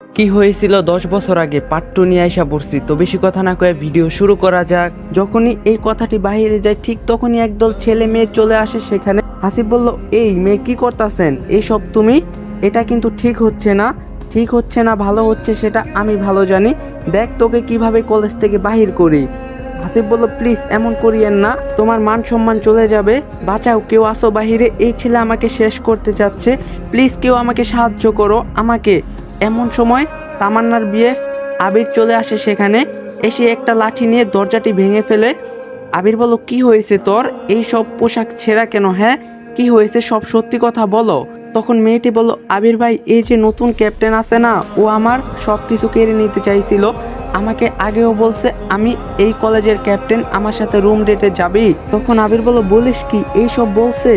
কি হয়েছিল 10 বছর আগে পার্ট 2 নিয়ে আইসা পড়ছি। তো বেশি কথা না কয়ে ভিডিও শুরু করা যাক। যখনই এই কথাটি বাহিরে যায় ঠিক তখনই একদল ছেলে মেয়ে চলে আসে সেখানে। হাসিব বলল, এই মেয়ে কি করতেছেন এইসব তুমি? এটা কিন্তু ঠিক হচ্ছে না, ঠিক হচ্ছে না, ভালো হচ্ছে সেটা আমি ভালো জানি। দেখ তোকে কিভাবে কলেজ থেকে বাহির করি। হাসিব বলল, প্লিজ এমন করিয়েন না, তোমার মান সম্মান চলে যাবে, বাঁচাও, কেউ আসো বাহিরে, এই ছেলে আমাকে শেষ করতে যাচ্ছে, প্লিজ কেউ আমাকে সাহায্য করো আমাকে। এমন সময় তামান্নার বিয়ে আবির চলে আসে সেখানে। এসে একটা লাঠি নিয়ে দরজাটি ভেঙে ফেলে। আবির বলল, কি হয়েছে তোর? এই সব পোশাক ছেঁড়া কেন? হ্যাঁ কি হয়েছে, সব সত্যি কথা বলো। তখন মেয়েটি বলল, আবির ভাই, এই যে নতুন ক্যাপ্টেন আছে না, ও আমার সব কিছু কেড়ে নিতে চাইছিল। আমাকে আগেও বলছে আমি এই কলেজের ক্যাপ্টেন, আমার সাথে রুম ডেটে যাবি। তখন আবির বলল, বলিস কি, এই সব বলছে?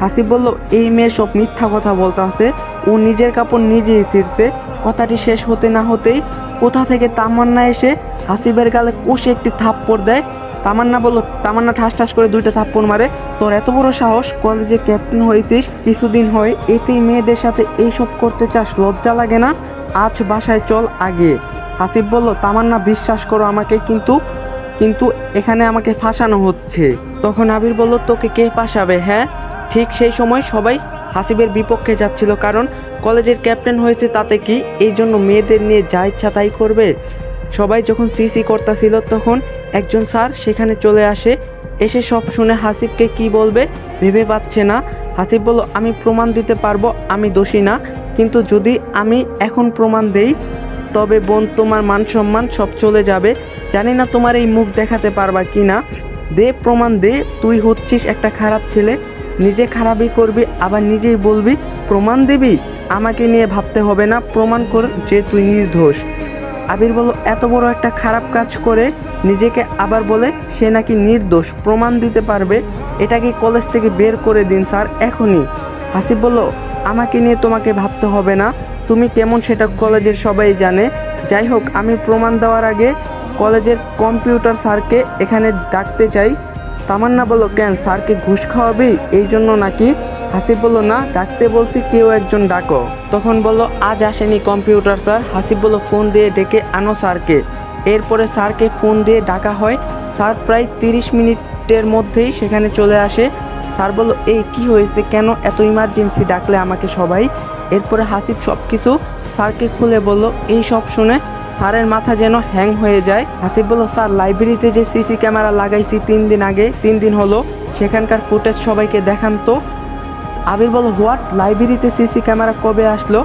হাসিব বলল, এই মেয়ে সব মিথ্যা কথা বলতে আছে, ও নিজের কাপড় নিজেই ছিঁড়ছে। কথাটি শেষ হতে না হতেই কোথা থেকে তামান্না এসে হাসিবের গালে কষে একটি থাপ্পড় দেয়। তামান্না ঠাস ঠাস করে 2টা থাপ্পড় মারে। তোর এত বড় সাহস, কলেজে ক্যাপ্টেন হয়েছিস কিছুদিন হয়, এতেই মেয়েদের সাথে এইসব করতে চাস, লজ্জা লাগে না? আজ বাসায় চল আগে। হাসিব বলল, তামান্না বিশ্বাস করো আমাকে, কিন্তু কিন্তু এখানে আমাকে ফাঁসানো হচ্ছে। তখন আবির বলল, তোকে কে ফাঁসাবে? হ্যাঁ। ঠিক সেই সময় সবাই হাসিবের বিপক্ষে যাচ্ছিল, কারণ কলেজের ক্যাপ্টেন হয়েছে তাতে কি, এই জন্য মেয়েদের নিয়ে যা ইচ্ছা তাই করবে। সবাই যখন সিসি করতেছিল তখন একজন স্যার সেখানে চলে আসে। এসে সব শুনে হাসিবকে কি বলবে ভেবে পাচ্ছে না। হাসিব বলল, আমি প্রমাণ দিতে পারবো আমি দোষী না, কিন্তু যদি আমি এখন প্রমাণ দেই তবে বোন তোমার মান সম্মান সব চলে যাবে। জানি না তোমার এই মুখ দেখাতে পারবা কি না, দে প্রমাণ দে। তুই হচ্ছিস একটা খারাপ ছেলে, নিজে খারাপই করবি আবার নিজেই বলবি প্রমাণ দিবি। আমাকে নিয়ে ভাবতে হবে না, প্রমাণ কর যে তুই নির্দোষ। আবির বলল, এত বড় একটা খারাপ কাজ করে নিজেকে আবার বলে সে নাকি নির্দোষ, প্রমাণ দিতে পারবে। এটাকে কলেজ থেকে বের করে দিন স্যার এখনই। হাসিব বলল, আমাকে নিয়ে তোমাকে ভাবতে হবে না, তুমি কেমন সেটা কলেজের সবাই জানে। যাই হোক, আমি প্রমাণ দেওয়ার আগে কলেজের কম্পিউটার স্যারকে এখানে ডাকতে চাই। তামান্না বলল, কেন, স্যারকে ঘুষ খাওয়াবি এই জন্য নাকি? হাসিব বলল, না, ডাকতে বলছি, কেউ একজন ডাকো। তখন বলল, আজ আসেনি কম্পিউটার স্যার। হাসিব বলল, ফোন দিয়ে ডেকে আনো স্যারকে। এরপরে স্যারকে ফোন দিয়ে ডাকা হয়। স্যার প্রায় 30 মিনিটের মধ্যেই সেখানে চলে আসে। স্যার বলল, এই কি হয়েছে, কেন এত ইমার্জেন্সি ডাকলে আমাকে সবাই? এরপরে হাসিব সব কিছু স্যারকে খুলে বলল। এই সব শুনে স্যারের মাথা যেন হ্যাং হয়ে যায়। হাসিব বলল, স্যার লাইব্রেরিতে যে সিসি ক্যামেরা লাগাইছি 3 দিন আগে, 3 দিন হলো, সেখানকার ফুটেজ সবাইকে দেখান তো। আবির বলল, হোয়াট, লাইব্রেরিতে সিসি ক্যামেরা কবে আসলো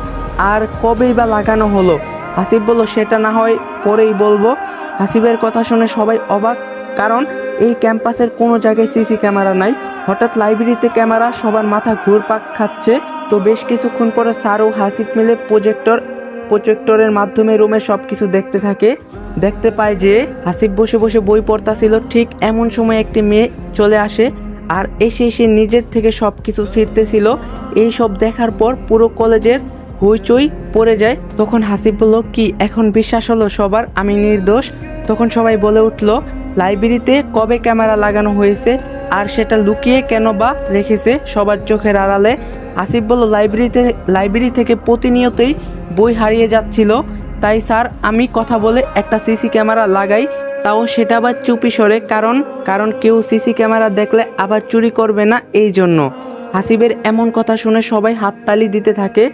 আর কবেই বা লাগানো হলো? হাসিব বলল, সেটা না হয় পরেই বলবো। হাসিবের কথা শুনে সবাই অবাক, কারণ এই ক্যাম্পাসের কোনো জায়গায় সিসি ক্যামেরা নাই, হঠাৎ লাইব্রেরিতে ক্যামেরা, সবার মাথা ঘুরপাক খাচ্ছে। তো বেশ কিছুক্ষণ পরে স্যার ও হাসিব মিলে প্রজেক্টরের মাধ্যমে রুমে সব কিছু দেখতে থাকে। দেখতে পায় যে হাসিব বসে বসে বই পড়তাছিল। ঠিক এমন সময় একটি মেয়ে চলে আসে আর এসে নিজের থেকে সব কিছু ছিঁড়তেছিল। এই সব দেখার পর পুরো কলেজের হইচই পড়ে যায়। তখন হাসিব বলল, কি এখন বিশ্বাস হলো সবার আমি নির্দোষ? তখন সবাই বলে উঠল, লাইব্রেরিতে কবে ক্যামেরা লাগানো হয়েছে আর সেটা লুকিয়ে কেন বা রেখেছে সবার চোখের আড়ালে? হাসিব বলল, লাইব্রেরি থেকে প্রতিনিয়তই বই হারিয়ে যাচ্ছিল, তাই স্যার আমি কথা বলে একটা সিসি ক্যামেরা লাগাই, তাও সেটা আবার চুপি সরে, কারণ কেউ সিসি ক্যামেরা দেখলে আবার চুরি করবে না, এই জন্য। হাসিবের এমন কথা শুনে সবাই হাততালি দিতে থাকে।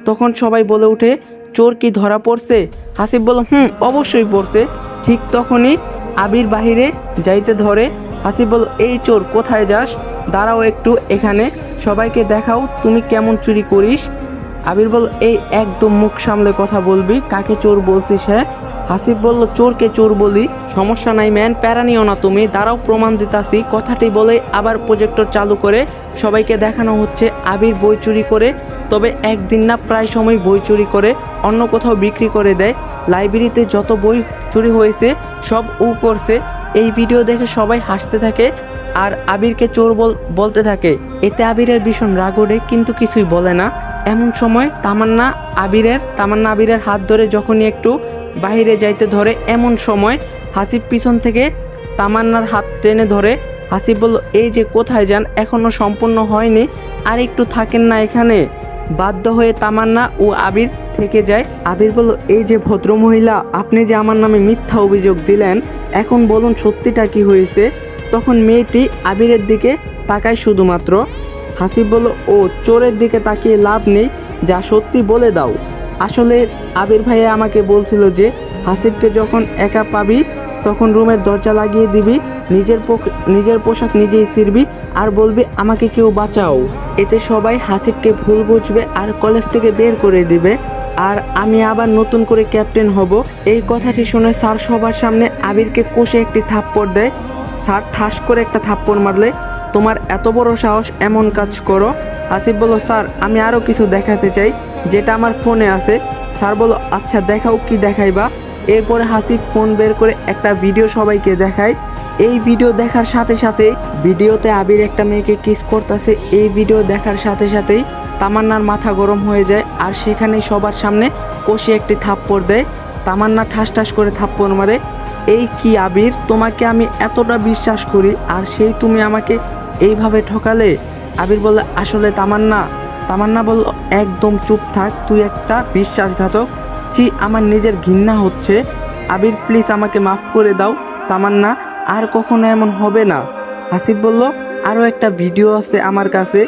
তখন সবাই বলে উঠে, চোর কি ধরা পড়ছে? হাসিব বলল, অবশ্যই পড়ছে। ঠিক তখনই আবির বাহিরে যাইতে ধরে। হাসিব বলল, এই চোর, কোথায় যাস? দাঁড়াও একটু এখানে, সবাইকে দেখাও তুমি কেমন চুরি করিস। আবির বলল, এই একদম মুখ সামলে কথা বলবি, কাকে চোর বলছিস? হ্যাঁ। হাসিব বলল, চোরকে চোর বলি, সমস্যা নাই ম্যান, প্যারা নিও না তুমি, দাঁড়াও প্রমাণ দিতাছি। কথাটি বলে আবার প্রজেক্টর চালু করে সবাইকে দেখানো হচ্ছে আবির বই চুরি করে, তবে একদিন না, প্রায় সময় বই চুরি করে অন্য কোথাও বিক্রি করে দেয়। লাইব্রেরিতে যত বই চুরি হয়েছে সব ও করছে। এই ভিডিও দেখে সবাই হাসতে থাকে আর আবিরকে চোর বলতে থাকে। এতে আবিরের ভীষণ রাগ ওঠে, কিন্তু কিছুই বলে না। এমন সময় তামান্না আবিরের হাত ধরে যখনই একটু বাইরে যাইতে ধরে, এমন সময় হাসিব পিছন থেকে তামান্নার হাত টেনে ধরে। হাসিব বলল, এই যে কোথায় যান, এখনো সম্পূর্ণ হয়নি, আর একটু থাকেন না এখানে? বাধ্য হয়ে তামান্না ও আবির থেকে যায়। আবির বলল, এই যে ভদ্র মহিলা, আপনি যে আমার নামে মিথ্যা অভিযোগ দিলেন, এখন বলুন সত্যিটা কি হয়েছে। তখন মেয়েটি আবিরের দিকে তাকায় শুধুমাত্র। হাসিব বলল, ও চোরের দিকে তাকিয়ে লাভ নেই, যা সত্যি বলে দাও। আসলে আবির ভাইয়া আমাকে বলছিল যে হাসিবকে যখন একা পাবি তখন রুমের দরজা লাগিয়ে দিবি, নিজের পোশাক নিজেই ছিঁড়বি আর বলবি আমাকে কেউ বাঁচাও। এতে সবাই হাসিবকে ভুল বুঝবে আর কলেজ থেকে বের করে দিবে, আর আমি আবার নতুন করে ক্যাপ্টেন হব। এই কথাটি শুনে স্যার সবার সামনে আবিরকে কষে একটি থাপ্পড় দেয়। স্যার ঠাস করে একটা থাপ্পড় মারলে, তোমার এত বড় সাহস, এমন কাজ করো। হাসিব বলল, স্যার আমি আরও কিছু দেখাতে চাই যেটা আমার ফোনে আছে। স্যার বলল, আচ্ছা দেখাও, কি দেখাইবা। এরপরে হাসিব ফোন বের করে একটা ভিডিও সবাইকে দেখায়। এই ভিডিও দেখার সাথে সাথেই ভিডিওতে আবির একটা মেয়েকে কিস করতেছে। এই ভিডিও দেখার সাথে সাথেই তামান্নার মাথা গরম হয়ে যায় আর সেখানে সবার সামনে কষে একটি থাপ্পড় দেয়। তামান্না ঠাস ঠাস করে থাপ্পড় মারে। এই কি আবির, তোমাকে আমি এতটা বিশ্বাস করি আর সেই তুমি আমাকে এইভাবে ঠকালে। আবির বলল, আসলে তামান্না বলল, একদম চুপ থাক, তুই একটা বিশ্বাসঘাতক। চি, আমার নিজের ঘৃণা হচ্ছে। আবির প্লিজ আমাকে মাফ করে দাও তামান্না, আর কখনো এমন হবে না। হাসিব বলল, আরও একটা ভিডিও আছে আমার কাছে,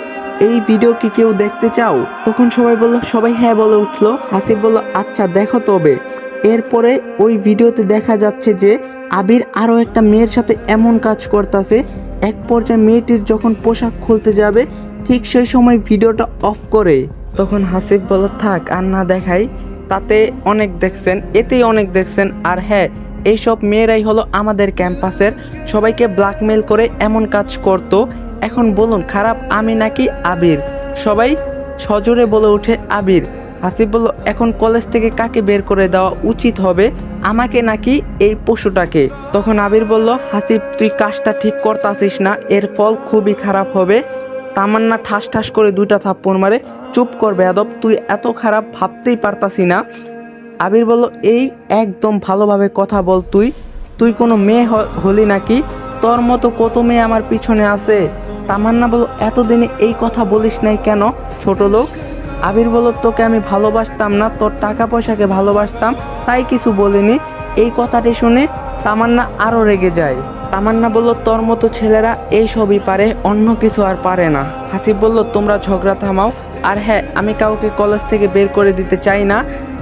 এই ভিডিও কি কেউ দেখতে চাও? তখন সবাই বলল, সবাই হ্যাঁ বলে উঠলো। হাসিব বলল, আচ্ছা দেখো তবে। এরপরে ওই ভিডিওতে দেখা যাচ্ছে যে আবির আরও একটা মেয়ের সাথে এমন কাজ করতেছে। এক পর্যায়ে মেয়েটির যখন পোশাক খুলতে যাবে ঠিক সেই সময় ভিডিওটা অফ করে। তখন হাসিব বলল, থাক আর না দেখাই, তাতে অনেক দেখছেন, এতেই অনেক দেখছেন। আর হ্যাঁ, এইসব মেয়েরাই হলো আমাদের ক্যাম্পাসের, সবাইকে ব্ল্যাকমেল করে এমন কাজ করত। এখন বলুন খারাপ আমি নাকি আবির? সবাই সজোরে বলে ওঠে আবির। হাসিব বলল, এখন কলেজ থেকে কাকে বের করে দেওয়া উচিত হবে, আমাকে নাকি এই পশুটাকে? তখন আবির বলল, হাসিব তুই কাজটা ঠিক করতাছিস না, এর ফল খুবই খারাপ হবে। তামান্না ঠাস ঠাস করে দুইটা থাপ্পড় মারে। চুপ কর বেয়াদব, তুই এত খারাপ ভাবতেই পারতাছি না। আবির বলল, এই একদম ভালোভাবে কথা বল, তুই কোনো মেয়ে হলি নাকি? তোর মতো কত মেয়ে আমার পিছনে আছে। তামান্না বলল, এতদিনে এই কথা বলিস নাই কেন ছোট লোক? আবির বলল, তোকে আমি ভালোবাসতাম না, তোর টাকা পয়সাকে ভালোবাসতাম, তাই কিছু বলিনি। এই কথাটি শুনে তামান্না আরও রেগে যায়। তামান্না বলল, তোর মতো ছেলেরা এই সবই পারে, অন্য কিছু আর পারে না। হাসিব বলল, তোমরা ঝগড়া থামাও। আর হ্যাঁ, আমি কাউকে কলেজ থেকে বের করে দিতে চাই না,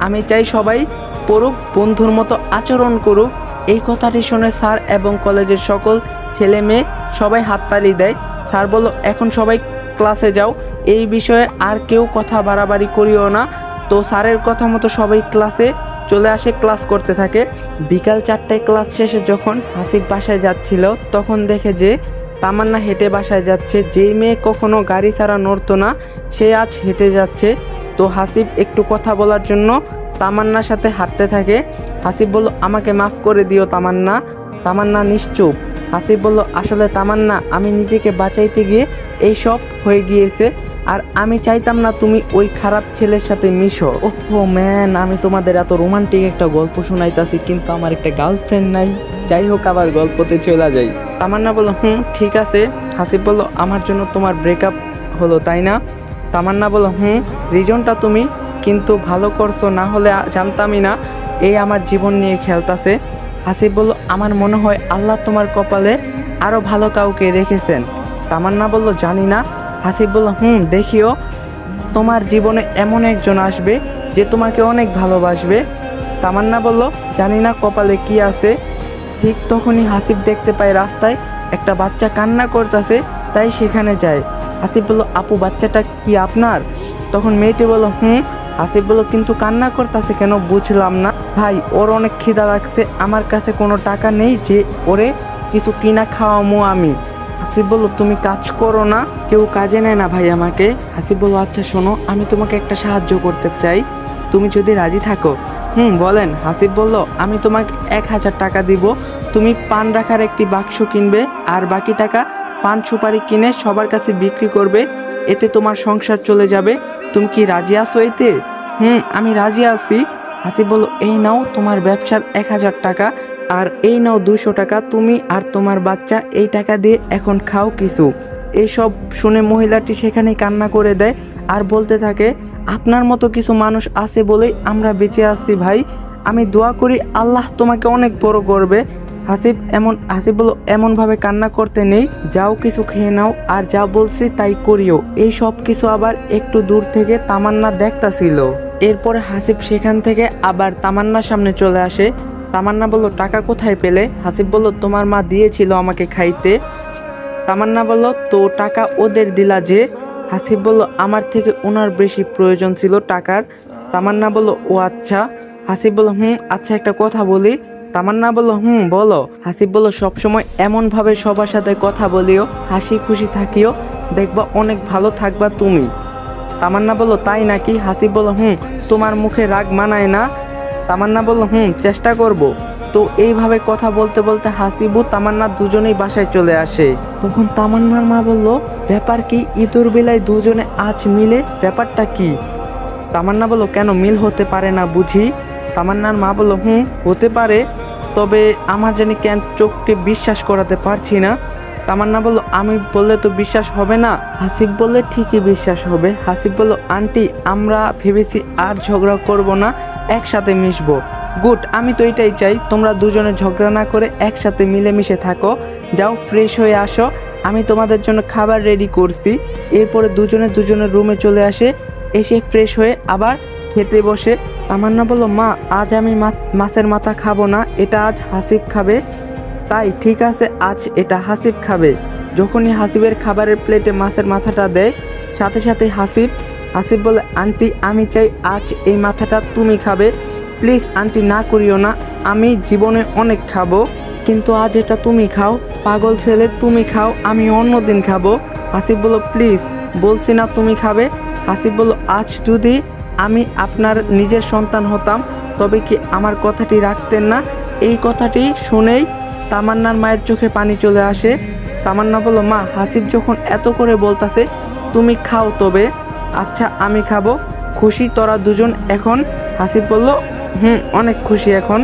আমি চাই সবাই পড়ুক, বন্ধুর মতো আচরণ করুক। এই কথাটি শুনে স্যার এবং কলেজের সকল ছেলে মেয়ে সবাই হাততালি দেয়। স্যার বলল, এখন সবাই ক্লাসে যাও, এই বিষয়ে আর কেউ কথা বাড়াবাড়ি করিও না। তো স্যারের কথা মতো সবাই ক্লাসে চলে আসে, ক্লাস করতে থাকে। বিকাল 4টায় ক্লাস শেষে যখন হাসিব বাসায় যাচ্ছিল তখন দেখে যে তামান্না হেঁটে বাসায় যাচ্ছে। যেই মেয়ে কখনো গাড়ি ছাড়া নড়তো না, সে আজ হেঁটে যাচ্ছে। তো হাসিব একটু কথা বলার জন্য তামান্নার সাথে হাঁটতে থাকে। হাসিব বলল, আমাকে মাফ করে দিও তামান্না। তামান্না নিশ্চুপ। হাসিব বলল, আসলে তামান্না, আমি নিজেকে বাঁচাইতে গিয়ে এই সব হয়ে গিয়েছে, আর আমি চাইতাম না তুমি ওই খারাপ ছেলের সাথে মিশো। ওহো ম্যান, আমি তোমাদের এত রোমান্টিক একটা গল্প শোনাইতাছি, কিন্তু আমার একটা গার্লফ্রেন্ড নাই। যাই হোক, আবার গল্পতে চলে যাই। তামান্না বলল, ঠিক আছে। হাসিব বলল, আমার জন্য তোমার ব্রেকআপ হলো তাই না? তামান্না বলল, রিজনটা তুমি কিন্তু ভালো করছো, না হলে জানতামই না এই আমার জীবন নিয়ে খেলতাছে। হাসিব বলল, আমার মনে হয় আল্লাহ তোমার কপালে আরও ভালো কাউকে রেখেছেন। তামান্না বলল, জানি না। হাসিব বলল, দেখিও, তোমার জীবনে এমন একজন আসবে যে তোমাকে অনেক ভালোবাসবে। তামান্না বলল, জানি না কপালে কি আছে। ঠিক তখনই হাসিব দেখতে পায় রাস্তায় একটা বাচ্চা কান্না করতেছে, তাই সেখানে যায়। হাসিব বলল, আপু বাচ্চাটা কি আপনার? তখন মেয়েটি বলল, হাসিব বলল, কিন্তু কান্না করতেছে কেন বুঝলাম না। ভাই, ওর অনেক খিদা লাগছে, আমার কাছে কোনো টাকা নেই যে ওরে কিছু কিনা খাওয়ামো আমি। হাসিব বলল, তুমি কাজ করো না? কেউ কাজে নেয় না ভাই আমাকে। হাসিব বলল, আচ্ছা শোনো, আমি তোমাকে একটা সাহায্য করতে চাই, তুমি যদি রাজি থাকো। বলেন। হাসিব বলল, আমি তোমাকে 1000 টাকা দিব, তুমি পান রাখার একটি বাক্স কিনবে আর বাকি টাকা পান সুপারি কিনে সবার কাছে বিক্রি করবে, এতে তোমার সংসার চলে যাবে। তুমি কি রাজি আছো এতে? আমি রাজি আছি। হাসিব বলল, এই নাও তোমার ব্যবসার 1000 টাকা, আর এই নাও 200 টাকা, তুমি আর তোমার বাচ্চা এই টাকা দিয়ে এখন খাও কিছু। এইসব শুনে মহিলাটি সেখানেই কান্না করে দেয় আর বলতে থাকে, আপনার মতো কিছু মানুষ আছে বলেই আমরা বেঁচে আছি ভাই। আমি দোয়া করি আল্লাহ তোমাকে অনেক বড় করবে। হাসিব বলল, এমনভাবে কান্না করতে নেই, যাও কিছু খেয়ে নাও, আর যা বলছি তাই করিও। এই সব কিছু আবার একটু দূর থেকে তামান্না দেখতাছিল। এরপরে হাসিব সেখান থেকে আবার তামান্নার সামনে চলে আসে। তামান্না বলল, টাকা কোথায় পেলে? হাসিব বলল, তোমার মা দিয়েছিল আমাকে খাইতে। তামান্না বলল, তো টাকা ওদের দিলা যে? হাসিব বলল, আমার থেকে ওনার বেশি প্রয়োজন ছিল টাকার। তামান্না বলল, ও আচ্ছা। হাসিব বলল, আচ্ছা একটা কথা বলি। তামান্না বলল, বলো। হাসিব বলল, সবসময় এমনভাবে সবার সাথে কথা বলিও, হাসি খুশি থাকিও, দেখবা অনেক ভালো থাকবা তুমি। তামান্না বলল, তাই নাকি? হাসিব বলল, তোমার মুখে রাগ মানায় না। তামান্না বলল, চেষ্টা করব। তো এইভাবে কথা বলতে বলতে হাসিবু তামান্না দুজনেই বাসায় চলে আসে। তখন তামান্নার মা বলল, ব্যাপার কি? ঈদের বেলায় দুজনে আজ মিলে, ব্যাপারটা কি? তামান্না বলল, কেন মিল হতে পারে না বুঝি? তামান্নার মা বলল, হতে পারে, তবে আমার জানি কেন চোখকে বিশ্বাস করাতে পারছি না। তামান্না বলল, আমি বললে তো বিশ্বাস হবে না। হাসিব বললে, ঠিকই বিশ্বাস হবে। হাসিব বলল, আন্টি আমরা ভেবেছি আর ঝগড়া করব না, একসাথে মিশবো। গুড, আমি তো এটাই চাই, তোমরা দুজনে ঝগড়া না করে একসাথে মিলেমিশে থাকো। যাও ফ্রেশ হয়ে আসো, আমি তোমাদের জন্য খাবার রেডি করছি। এরপরে দুজনের রুমে চলে আসে। এসে ফ্রেশ হয়ে আবার খেতে বসে। তামান্না বলল, মা আজ আমি মাছের মাথা খাবো না, এটা আজ হাসিব খাবে। তাই ঠিক আছে, আজ এটা হাসিব খাবে। যখনই হাসিবের খাবারের প্লেটে মাছের মাথাটা দেয়, সাথে সাথে হাসিব বলে, আন্টি আমি চাই আজ এই মাথাটা তুমি খাবে। প্লিজ আন্টি না করিও না, আমি জীবনে অনেক খাবো, কিন্তু আজ এটা তুমি খাও। পাগল ছেলে, তুমি খাও, আমি অন্য দিন খাবো। হাসিব বলল, প্লিজ বলছি না তুমি খাবে। হাসিব বলল, আজ যদি আমি আপনার নিজের সন্তান হতাম তবে কি আমার কথাটি রাখতেন না? এই কথাটি শুনেই তামান্নার মায়ের চোখে পানি চলে আসে। তামান্না বলল, মা হাসিব যখন এত করে বলতাছে তুমি খাও তবে। আচ্ছা আমি খাবো, খুশি তোরা দুজন এখন? হাসিব বলল, অনেক খুশি এখন।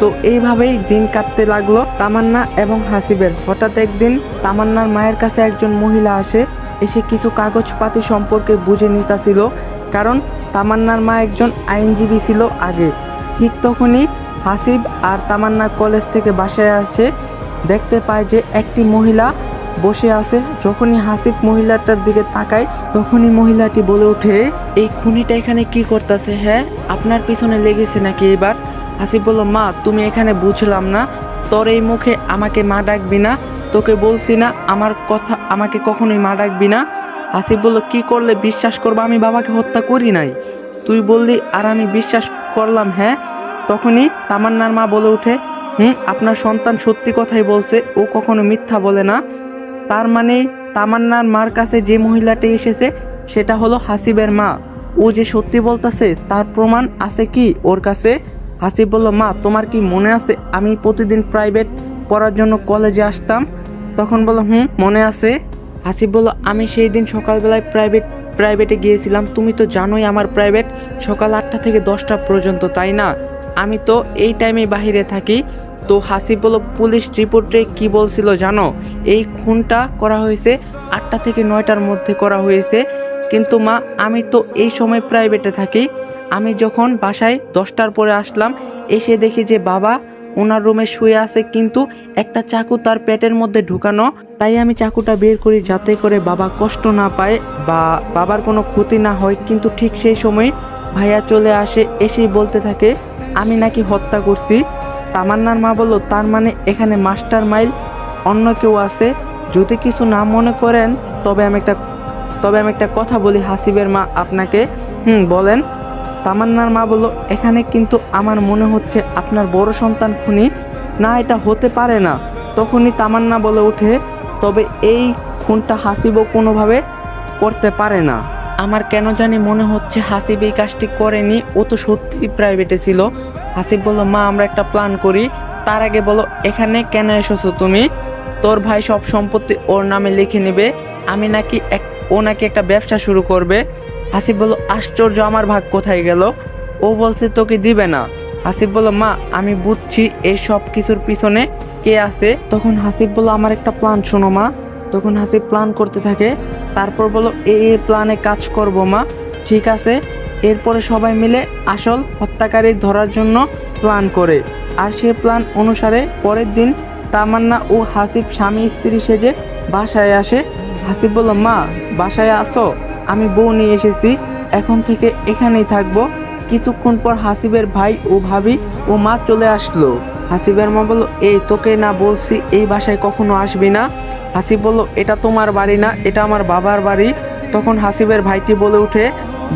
তো এইভাবেই দিন কাটতে লাগলো তামান্না এবং হাসিবের। হঠাৎ একদিন তামান্নার মায়ের কাছে একজন মহিলা আসে। এসে কিছু কাগজপাতি সম্পর্কে বুঝে নিতেছিল, কারণ তামান্নার মা একজন আইনজীবী ছিল আগে। ঠিক তখনই হাসিব আর তামান্না কলেজ থেকে বাসায় আসে। দেখতে পায় যে একটি মহিলা বসে আছে। যখনই হাসিব মহিলাটার দিকে তাকায়, তখনই মহিলাটি বলে ওঠে, এই খুনিটা এখানে কি করতেছে? হ্যাঁ, আপনার পিছনে লেগেছে নাকি এবার? হাসিব বলল, মা তুমি এখানে বুঝলাম না, তোর এই মুখে আমাকে মা ডাকবি না, তোকে বলছি না আমার কথা, আমাকে কখনোই মা ডাকবি না। হাসিব বলল, কি করলে বিশ্বাস করবো আমি বাবাকে হত্যা করি নাই? তুই বললি আর আমি বিশ্বাস করলাম। হ্যাঁ। তখনই তামান্নার মা বলে ওঠে, আপনার সন্তান সত্যি কথাই বলছে, ও কখনো মিথ্যা বলে না। তার মানে তামান্নার মার কাছে যে মহিলাটি এসেছে সেটা হলো হাসিবের মা। ও যে সত্যি বলতেছে তার প্রমাণ আছে কি ওর কাছে? হাসিব বলল, মা তোমার কি মনে আছে আমি প্রতিদিন প্রাইভেট পড়ার জন্য কলেজে আসতাম? তখন বলল, মনে আছে। হাসিব বলল, আমি সেই দিন সকালবেলায় প্রাইভেটে গিয়েছিলাম। তুমি তো জানোই আমার প্রাইভেট সকাল 8টা থেকে 10টা পর্যন্ত, তাই না? আমি তো এই টাইমে বাহিরে থাকি। তো হাসিব বলল, পুলিশ রিপোর্টে কি বলছিল জানো? এই খুনটা করা হয়েছে 8টা থেকে 9টার মধ্যে করা হয়েছে। কিন্তু মা আমি তো এই সময় প্রাইভেটে থাকি। আমি যখন বাসায় 10টার পরে আসলাম, এসে দেখি যে বাবা ওনার রুমে শুয়ে আছে, কিন্তু একটা চাকু তার পেটের মধ্যে ঢুকানো। তাই আমি চাকুটা বের করি যাতে করে বাবা কষ্ট না পায় বা বাবার কোনো ক্ষতি না হয়। কিন্তু ঠিক সেই সময় ভাইয়া চলে আসে, এসেই বলতে থাকে আমি নাকি হত্যা করছি। তামান্নার মা বলল, তার মানে এখানে মাস্টার মাইন্ড অন্য কেউ আছে। যদি কিছু না মনে করেন তবে আমি একটা কথা বলি হাসিবের মা আপনাকে। বলেন। তামান্নার মা বলল, এখানে কিন্তু আমার মনে হচ্ছে আপনার বড় সন্তান খুনি। না, এটা হতে পারে না। তখনই তামান্না বলে ওঠে, তবে এই খুনটা হাসিবও কোনোভাবে করতে পারে না। আমার কেন জানি মনে হচ্ছে হাসিব এই কাজটি করেনি, ও তো সত্যি প্রাইভেটে ছিল। হাসিব বলল, মা আমরা একটা প্ল্যান করি। তার আগে বলো এখানে কেন এসেছো তুমি? তোর ভাই সব সম্পত্তি ওর নামে লিখে নেবে, ও নাকি একটা ব্যবসা শুরু করবে। হাসিব বলল, আশ্চর্য, আমার ভাগ কোথায় গেল? ও বলছে তোকে দিবে না। হাসিব বলল, মা আমি বুঝছি এই সব কিছুর পিছনে কে আছে। তখন হাসিব বলল, আমার একটা প্ল্যান শোনো মা। তখন হাসিব প্ল্যান করতে থাকে। তারপর বলল, এই প্ল্যানে কাজ করবো মা। ঠিক আছে, এরপরে সবাই মিলে আসল হত্যাকারী ধরার জন্য প্ল্যান করে। আর সেই প্ল্যান অনুসারে পরের দিন তামান্না ও হাসিব স্বামী স্ত্রী সেজে বাসায় আসে। হাসিব বলল, মা বাসায় আসো, আমি বউ নিয়ে এসেছি, এখন থেকে এখানেই থাকবো। কিছুক্ষণ পর হাসিবের ভাই ও ভাবি ও মা চলে আসলো। হাসিবের মা বলল, এই তোকে না বলছি এই বাসায় কখনো আসবি না। হাসিব বলল, এটা তোমার বাড়ি না, এটা আমার বাবার বাড়ি। তখন হাসিবের ভাইটি বলে উঠে,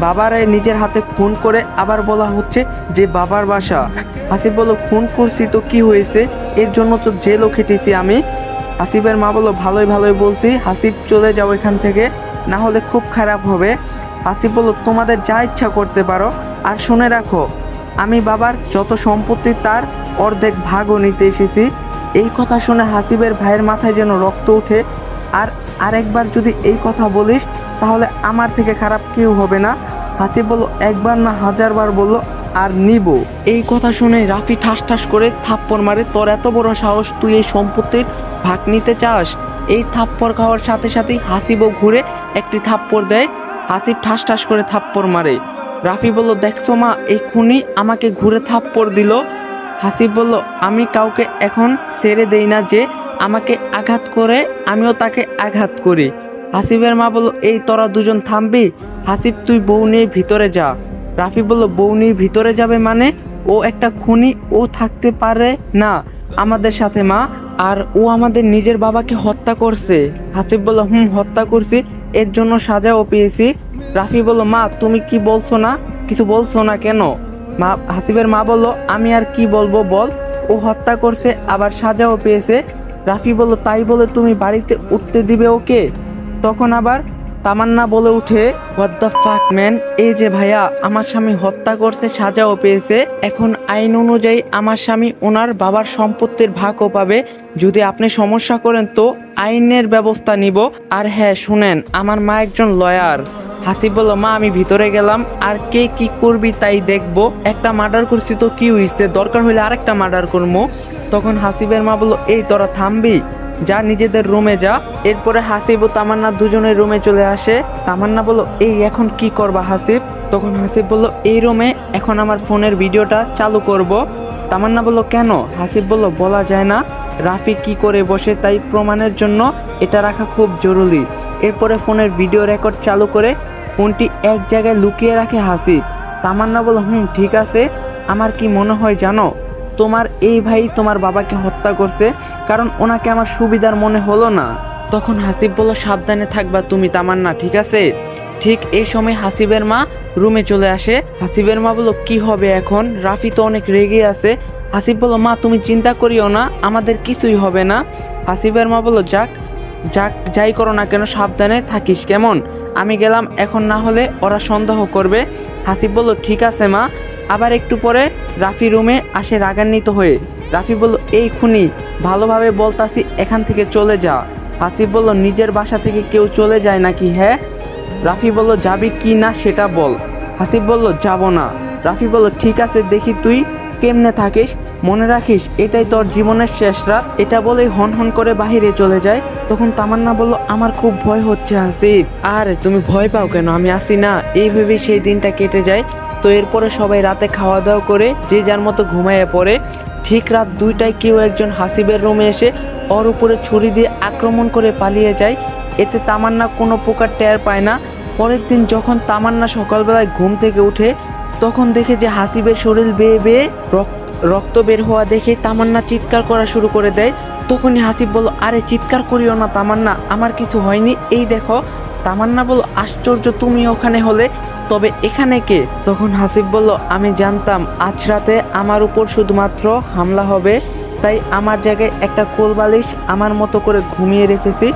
বাবারে নিজের হাতে খুন করে আবার বলা হচ্ছে যে বাবার বাসা। হাসিব বলল, খুন করছি তো কি হয়েছে, এর জন্য তো জেলও খেটেছি আমি। হাসিবের মা বলল, ভালোই ভালোই বলছি, হাসিব চলে যাও এখান থেকে, না হলে খুব খারাপ হবে। হাসিব বলল, তোমাদের যা ইচ্ছা করতে পারো, আর শুনে রাখো আমি বাবার যত সম্পত্তি তার অর্ধেক ভাগও নিতে এসেছি। এই কথা শুনে হাসিবের ভাইয়ের মাথায় যেন রক্ত ওঠে। আর আরেকবার যদি এই কথা বলিস তাহলে আমার থেকে খারাপ কেউ হবে না। হাসিব বলল, একবার না হাজারবার বলল, আর নিব। এই কথা শুনে রাফি ঠাস ঠাস করে থাপ্পড় মারে, তোর এত বড় সাহস, তুই এই সম্পত্তির ভাগ নিতে চাস? এই থাপ্পড় খাওয়ার সাথে সাথেই হাসিবও ঘুরে একটি থাপ্পড় দেয়। হাসিব ঠাস ঠাস করে থাপ্পড় মারে। রাফি বলল, দেখছো মা, এই খুনি আমাকে ঘুরে থাপ্পড় দিল। হাসিব বলল, আমি কাউকে এখন ছেড়ে দেই না, যে আমাকে আঘাত করে আমিও তাকে আঘাত করি। হাসিবের মা বলল, এই তোরা দুজন থামবি? হাসিব, তুই বউ নিয়ে ভিতরে যা। রাফি বলল, বউ নিয়ে ভিতরে যাবে মানে? ও একটা খুনি, ও থাকতে পারে না আমাদের সাথে মা, আর ও আমাদের নিজের বাবাকে হত্যা করছে। হাসিব বলল, হত্যা করছি, এর জন্য সাজাও পেয়েছি। রাফি বলল, মা তুমি কি বলছো না, কিছু বলছো না কেন? মা হাসিবের মা বলল, আমি আর কি বলবো বল, ও হত্যা করছে আবার সাজাও পেয়েছে। রাফি বলল, তাই বলে তুমি বাড়িতে উঠতে দিবে ওকে? তখন আবার তামান্না বলে উঠে, হোয়াট দ্য ফাক ম্যান, এই যে ভাইয়া আমার স্বামী হত্যা করছে, সাজাও পেয়েছে, এখন আইন অনুযায়ী আমার স্বামী ওনার বাবার সম্পত্তির ভাগও পাবে। যদি আপনি সমস্যা করেন তো আইনের ব্যবস্থা নিব। আর হ্যাঁ শুনেন, আমার মা একজন লয়ার। হাসিব বলল, মা আমি ভিতরে গেলাম, আর কে কি করবি তাই দেখবো, একটা মার্ডার করছি তো কি হইছে, দরকার হইলে আরেকটা মার্ডার করবো। তখন হাসিবের মা বলল, এই তোরা থামবি, যা নিজেদের রুমে যা। এরপরে হাসিব ও তামান্না দুজনের রুমে চলে আসে। তামান্না বলল, এই এখন কি করবা হাসিব? তখন হাসিব বলল, এই রুমে এখন আমার ফোনের ভিডিওটা চালু করব। তামান্না বলল, কেন? হাসিব বলল, বলা যায় না, রাফি কি করে বসে, তাই প্রমাণের জন্য এটা রাখা খুব জরুরি। এরপরে ফোনের ভিডিও রেকর্ড চালু করে ফোনটি এক জায়গায় লুকিয়ে রাখে হাসিব। তামান্না বলল, ঠিক আছে, আমার কি মনে হয় জানো, তোমার এই ভাই তোমার বাবাকে হত্যা করছে, কারণ ওনাকে আমার সুবিধার মনে হলো না। তখন হাসিব বলল, সাবধানে থাকবা তুমি তামান্না, ঠিক আছে? ঠিক এই সময় হাসিবের মা রুমে চলে আসে। হাসিবের মা বলল, কি হবে এখন, রাফি তো অনেক রেগে আছে। হাসিব বলল, মা তুমি চিন্তা করিও না, আমাদের কিছুই হবে না। হাসিবের মা বলল, যাক যাক যাই করো না কেন সাবধানে থাকিস কেমন, আমি গেলাম, এখন না হলে ওরা সন্দেহ করবে। হাসিব বলল, ঠিক আছে মা। আবার একটু পরে রাফি রুমে আসে রাগান্বিত হয়ে। রাফি বলল, এই খুনি, ভালোভাবে বলতাছি এখান থেকে চলে যা। হাসিব বলল, নিজের বাসা থেকে কেউ চলে যায় নাকি? হ্যাঁ। রাফি বলল, যাবি কি না সেটা বল। হাসিব বলল, যাব না। রাফি বলল, ঠিক আছে, দেখি তুই কেমনে থাকিস, মনে রাখিস এটাই তোর জীবনের শেষ রাত। এটা বলেই হন হন করে বাহিরে চলে যায়। তখন তামান্না বলল, আমার খুব ভয় হচ্ছে হাসিব। আরে তুমি ভয় পাও কেন, আমি আসি না, এই ভেবে সেই দিনটা কেটে যায়। তো এরপরে সবাই রাতে খাওয়া দাওয়া করে যে যার মতো ঘুমাইয়ে পড়ে। ঠিক রাত 2টায় কেউ একজন হাসিবের রুমে এসে ওর উপরে ছুরি দিয়ে আক্রমণ করে পালিয়ে যায়। এতে তামান্না কোনো প্রকার টের পায় না। পরের দিন যখন তামান্না সকালবেলায় ঘুম থেকে উঠে, তখন দেখে যে হাসিবের শরীর বেয়ে বেয়ে রক্ত বের হওয়া দেখে তামান্না চিৎকার করা শুরু করে দেয়। তখনই হাসিব বলল, আরে চিৎকার করিও না তামান্না, আমার কিছু হয়নি, এই দেখো। তামান্না বলল, আশ্চর্য, তুমি ওখানে হলে, তবে এখানে কে? তখন হাসিব বলল, আমি জানতাম আজ রাতে আমার উপর শুধুমাত্র হামলা হবে, তাই আমার জায়গায় একটা কোলবালিশ আমার মতো করে ঘুমিয়ে রেখেছি।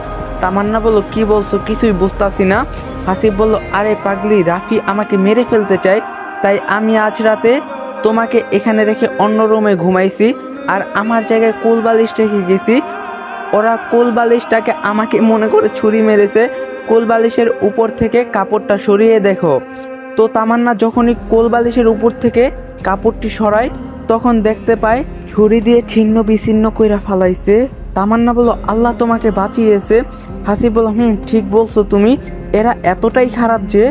তামান্না বলল, কি বলছো, কিছুই বুঝতাছি না। হাসিব বলল, আরে পাগলি, রাফি আমাকে মেরে ফেলতে চায়, তাই আমি আজ রাতে তোমাকে এখানে রেখে অন্য রুমে ঘুমাইছি, আর আমার জায়গায় কোলবালিশ রেখে গেছি। ওরা কোলবালিশটাকে আমাকে মনে করে ছুরি মেরেছে। কোলবালিশের উপর থেকে কাপড়টা সরিয়ে দেখো। তো তামান্না যখনই কোলবালিশের উপর থেকে কাপড়টি সরায়, তখন দেখতে পায় ছুরি দিয়ে ছিন্ন বিচ্ছিন্ন কইরা ফালাইছে। তামান্না বলল, আল্লাহ তোমাকে বাঁচিয়েছে। হাসিব বলল, ঠিক বলছো তুমি, এরা এতটাই খারাপ যে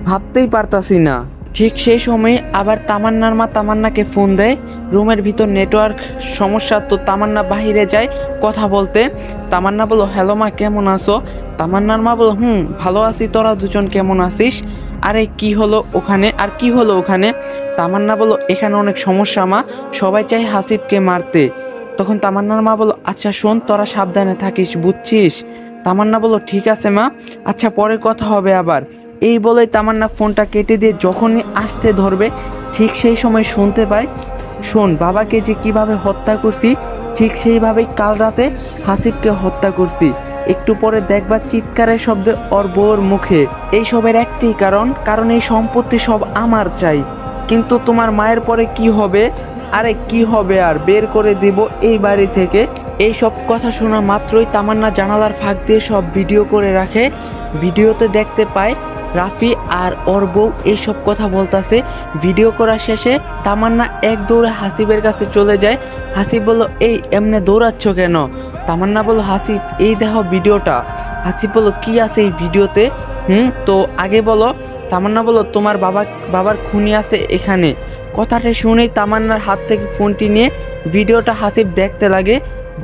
ভাবতেই পারতাছি না। ঠিক সেই সময় আবার তামান্নার মা তামান্নাকে ফোন দেয়। রুমের ভিতর নেটওয়ার্ক সমস্যা, তো তামান্না বাহিরে যায় কথা বলতে। তামান্না বলল, হ্যালো মা, কেমন আছো? তামান্নার মা বলল, ভালো আছি, তোরা দুজন কেমন আছিস? আরে কি হলো ওখানে? আর কি হলো ওখানে? তামান্না বলল, এখানে অনেক সমস্যা মা, সবাই চায় হাসিবকে মারতে। তখন তামান্নার মা বলল, আচ্ছা শোন, তোরা সাবধানে থাকিস, বুঝছিস? তামান্না বলল, ঠিক আছে মা, আচ্ছা পরে কথা হবে আবার। এই বলে তামান্না ফোনটা কেটে দিয়ে যখনই আসতে ধরবে, ঠিক সেই সময় শুনতে পায়, শোন, বাবাকে যে কিভাবে হত্যা করছি, ঠিক সেইভাবেই কাল রাতে হাসিবকে হত্যা করছি। একটু পরে দেখবা চিৎকারের শব্দ ওর বউর মুখে। এইসবের একটি কারণ এই সম্পত্তি সব আমার চাই, কিন্তু তোমার মায়ের পরে কি হবে? আরে কি হবে, আর বের করে দিব এই বাড়ি থেকে। এই সব কথা শোনা মাত্রই তামান্না জানালার ফাঁক দিয়ে সব ভিডিও করে রাখে। ভিডিওতে দেখতে পায় রাফি আর ওর বউ এইসব কথা বলতেছে। ভিডিও করা শেষে তামান্না এক দৌড়ে হাসিবের কাছে চলে যায়। হাসিব বলল, এই এমনে দৌড়াচ্ছ কেন? তামান্না বলল, হাসিব এই দেখো ভিডিওটা। হাসিব বলল, কি আছে এই ভিডিওতে? তো আগে বলো। তামান্না বলল, তোমার বাবার খুনি আছে এখানে। কথাটা শুনেই তামান্নার হাত থেকে ফোনটি নিয়ে ভিডিওটা হাসিব দেখতে লাগে।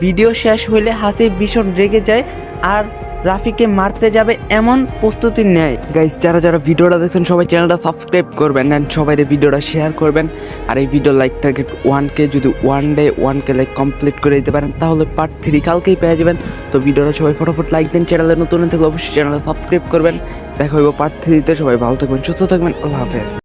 ভিডিও শেষ হইলে হাসিব ভীষণ রেগে যায় আর রাফিকে মারতে যাবে এমন প্রস্তুতি নেয়। গাইস, যারা ভিডিওটা দেখছেন সবাই চ্যানেলটা সাবস্ক্রাইব করবেন অ্যান্ড সবাই ভিডিওটা শেয়ার করবেন। আর এই ভিডিও লাইক টার্গেট 1K, যদি 1K লাইক কমপ্লিট করে দিতে পারেন তাহলে পার্ট 3 কালকেই পেয়ে যাবেন। তো ভিডিওটা সবাই ফটাফট লাইক দেন, চ্যানেলে নতুন থাকলে অবশ্যই চ্যানেলটা সাবস্ক্রাইব করবেন। দেখা হইব পার্ট 3-তে। সবাই ভালো থাকবেন, সুস্থ থাকবেন, আল্লাহ হাফেজ।